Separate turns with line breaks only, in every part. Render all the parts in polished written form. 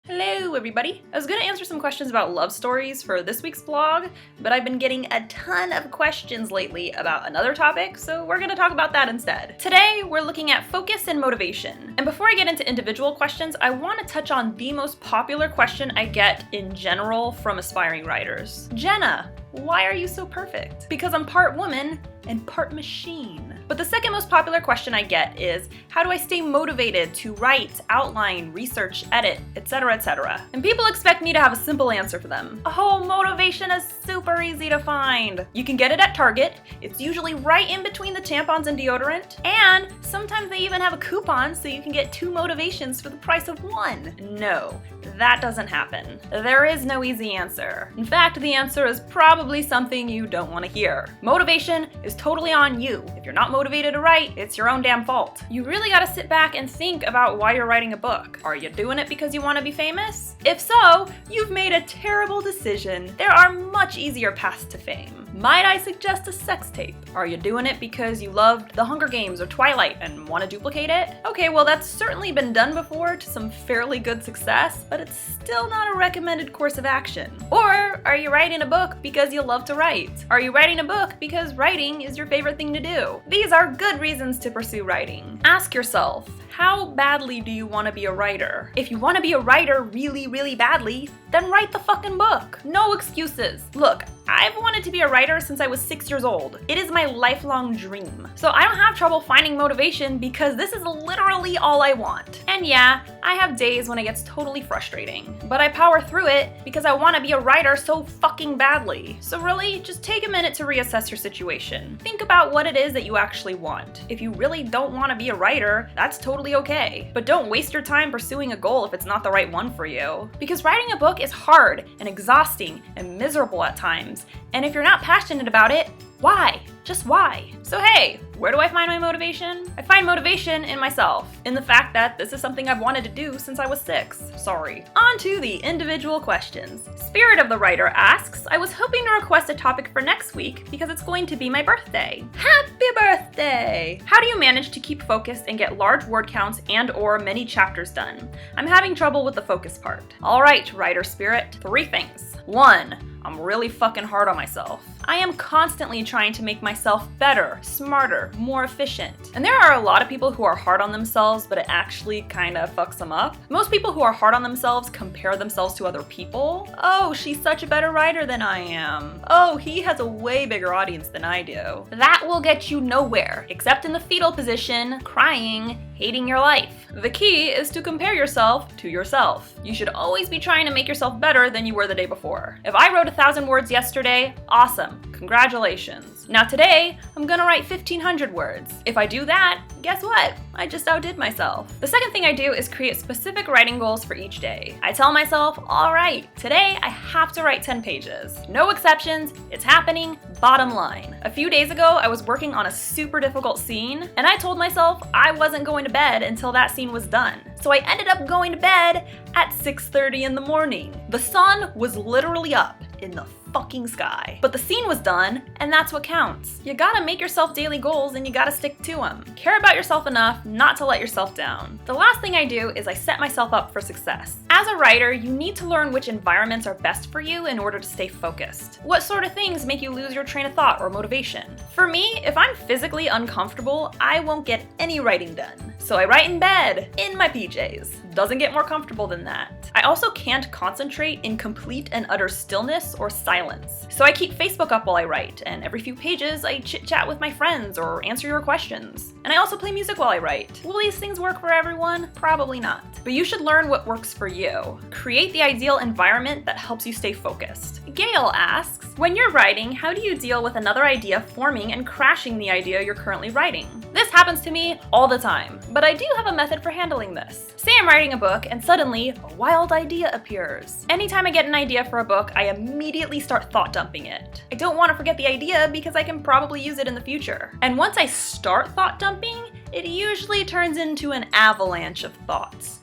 Hello everybody! I was going to answer some questions about love stories for this week's vlog, but I've been getting a ton of questions lately about another topic, so we're going to talk about that instead. Today, we're looking at focus and motivation. And before I get into individual questions, I want to touch on the most popular question I get in general from aspiring writers. Jenna, why are you so perfect? Because I'm part woman and part machine. But the second most popular question I get is, how do I stay motivated to write, outline, research, edit, etc., etc.? And people expect me to have a simple answer for them. Oh, motivation is super easy to find. You can get it at Target. It's usually right in between the tampons and deodorant. And sometimes they even have a coupon so you can get 2 motivations for the price of 1. No, that doesn't happen. There is no easy answer. In fact, the answer is probably something you don't want to hear. Motivation is totally on you. If you're not motivated to write, it's your own damn fault. You really gotta sit back and think about why you're writing a book. Are you doing it because you want to be famous? If so, you've made a terrible decision. There are much easier paths to fame. Might I suggest a sex tape? Are you doing it because you loved The Hunger Games or Twilight and want to duplicate it? Okay, well that's certainly been done before to some fairly good success, but it's still not a recommended course of action. Or are you writing a book because you love to write? Are you writing a book because writing is your favorite thing to do? These are good reasons to pursue writing. Ask yourself, how badly do you want to be a writer? If you want to be a writer really, really badly, then write the fucking book. No excuses. Look, I've wanted to be a writer since I was 6 years old. It is my lifelong dream. So I don't have trouble finding motivation because this is literally all I want. And yeah, I have days when it gets totally frustrating, but I power through it because I want to be a writer so fucking badly. So really, just take a minute to reassess your situation. Think about what it is that you actually want. If you really don't want to be a writer, that's totally okay. But don't waste your time pursuing a goal if it's not the right one for you. Because writing a book is hard and exhausting and miserable at times. And if you're not passionate about it, why? Just why? So hey, where do I find my motivation? I find motivation in myself, in the fact that this is something I've wanted to do since I was 6. Sorry. On to the individual questions. Spirit of the Writer asks, I was hoping to request a topic for next week because it's going to be my birthday. Happy birthday! How do you manage to keep focused and get large word counts and/or many chapters done? I'm having trouble with the focus part. Alright, writer spirit, 3 things. 1. I'm really fucking hard on myself. I am constantly trying to make myself better, smarter, more efficient. And there are a lot of people who are hard on themselves, but it actually kind of fucks them up. Most people who are hard on themselves compare themselves to other people. Oh, she's such a better writer than I am. Oh, he has a way bigger audience than I do. That will get you nowhere, except in the fetal position, crying, hating your life. The key is to compare yourself to yourself. You should always be trying to make yourself better than you were the day before. If I wrote 1,000 words yesterday, awesome, congratulations. Now today, I'm gonna write 1,500 words. If I do that, guess what? I just outdid myself. The second thing I do is create specific writing goals for each day. I tell myself, all right, today I have to write 10 pages. No exceptions, it's happening, bottom line. A few days ago, I was working on a super difficult scene, and I told myself I wasn't going to bed until that scene was done. So I ended up going to bed at 6:30 in the morning. The sun was literally up in the fucking sky. But the scene was done, and that's what counts. You gotta make yourself daily goals and you gotta stick to them. Care about yourself enough not to let yourself down. The last thing I do is I set myself up for success. As a writer, you need to learn which environments are best for you in order to stay focused. What sort of things make you lose your train of thought or motivation? For me, if I'm physically uncomfortable, I won't get any writing done. So I write in bed, in my PJs. Doesn't get more comfortable than that. I also can't concentrate in complete and utter stillness or silence. So I keep Facebook up while I write, and every few pages I chit-chat with my friends or answer your questions. And I also play music while I write. Will these things work for everyone? Probably not. But you should learn what works for you. Create the ideal environment that helps you stay focused. Gail asks, when you're writing, how do you deal with another idea forming and crashing the idea you're currently writing? This happens to me all the time, but I do have a method for handling this. Say I'm writing a book and suddenly a wild idea appears. Anytime I get an idea for a book, I immediately start thought dumping it. I don't want to forget the idea because I can probably use it in the future. And once I start thought dumping, it usually turns into an avalanche of thoughts.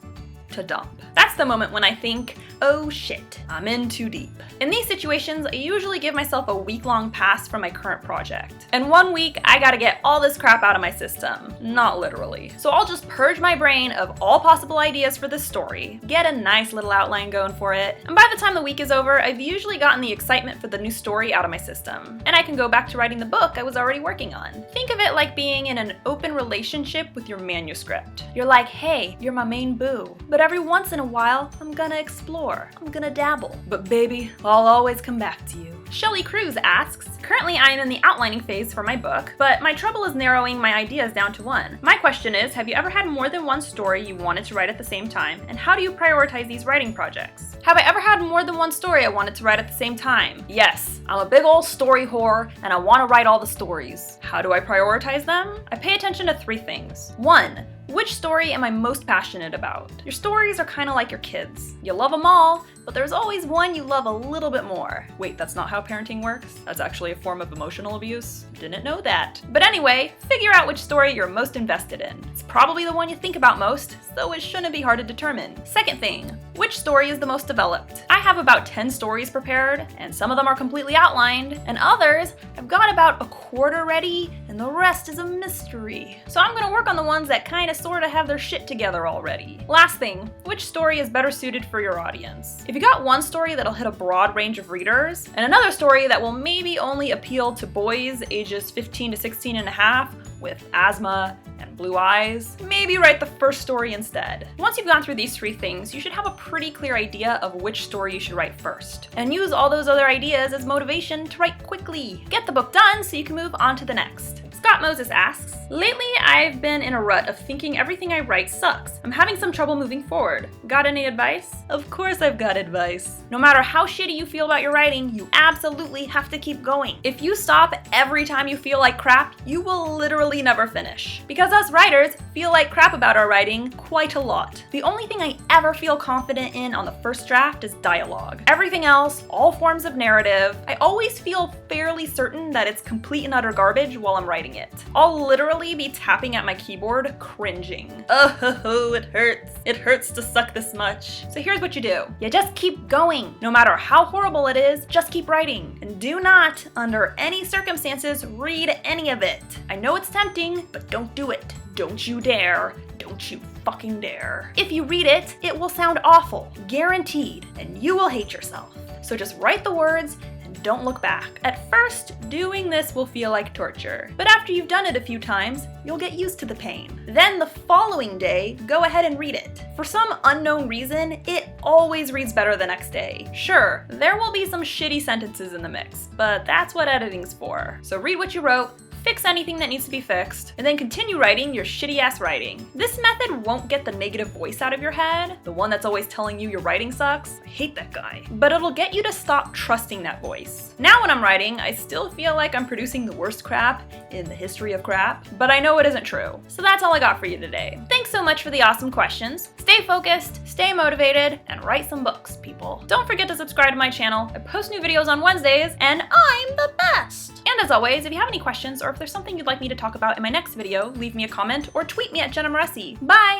to dump. That's the moment when I think, oh shit, I'm in too deep. In these situations, I usually give myself a week-long pass from my current project. In 1 week, I gotta get all this crap out of my system. Not literally. So I'll just purge my brain of all possible ideas for this story, get a nice little outline going for it, and by the time the week is over, I've usually gotten the excitement for the new story out of my system, and I can go back to writing the book I was already working on. Think of it like being in an open relationship with your manuscript. You're like, hey, you're my main boo, but every once in a while, I'm gonna explore, I'm gonna dabble. But baby, I'll always come back to you. Shelley Cruz asks, currently I am in the outlining phase for my book, but my trouble is narrowing my ideas down to one. My question is, have you ever had more than one story you wanted to write at the same time, and how do you prioritize these writing projects? Have I ever had more than one story I wanted to write at the same time? Yes, I'm a big old story whore, and I want to write all the stories. How do I prioritize them? I pay attention to 3 things. 1. Which story am I most passionate about? Your stories are kind of like your kids. You love them all, but there's always one you love a little bit more. Wait, that's not how parenting works? That's actually a form of emotional abuse? Didn't know that. But anyway, figure out which story you're most invested in. It's probably the one you think about most, so it shouldn't be hard to determine. Second thing, which story is the most developed? I have about 10 stories prepared, and some of them are completely outlined, and others I've got about a quarter ready, and the rest is a mystery. So I'm gonna work on the ones that kinda sorta have their shit together already. Last thing, which story is better suited for your audience? If you got one story that'll hit a broad range of readers, and another story that will maybe only appeal to boys ages 15 to 16 and a half with asthma and blue eyes, maybe write the first story instead. Once you've gone through these 3 things, you should have a pretty clear idea of which story you should write first, and use all those other ideas as motivation to write quickly. Get the book done so you can move on to the next. Scott Moses asks, lately I've been in a rut of thinking everything I write sucks. I'm having some trouble moving forward. Got any advice? Of course I've got advice. No matter how shitty you feel about your writing, you absolutely have to keep going. If you stop every time you feel like crap, you will literally never finish. Because us writers feel like crap about our writing quite a lot. The only thing I ever feel confident in on the first draft is dialogue. Everything else, all forms of narrative, I always feel fairly certain that it's complete and utter garbage while I'm writing it. I'll literally be tapping at my keyboard, cringing. Oh, it hurts. It hurts to suck this much. So here's what you do. You just keep going. No matter how horrible it is, just keep writing. And do not, under any circumstances, read any of it. I know it's tempting, but don't do it. Don't you dare. Don't you fucking dare. If you read it, it will sound awful, guaranteed, and you will hate yourself. So just write the words and don't look back. At first, doing this will feel like torture, but after you've done it a few times, you'll get used to the pain. Then the following day, go ahead and read it. For some unknown reason, it always reads better the next day. Sure, there will be some shitty sentences in the mix, but that's what editing's for. So read what you wrote, fix anything that needs to be fixed, and then continue writing your shitty-ass writing. This method won't get the negative voice out of your head, the one that's always telling you your writing sucks. I hate that guy. But it'll get you to stop trusting that voice. Now when I'm writing, I still feel like I'm producing the worst crap in the history of crap, but I know it isn't true. So that's all I got for you today. Thanks so much for the awesome questions. Stay focused, stay motivated, and write some books, people. Don't forget to subscribe to my channel. I post new videos on Wednesdays, and I'm the best! And as always, if you have any questions or if there's something you'd like me to talk about in my next video, leave me a comment or tweet me at Jenna Moreci. Bye!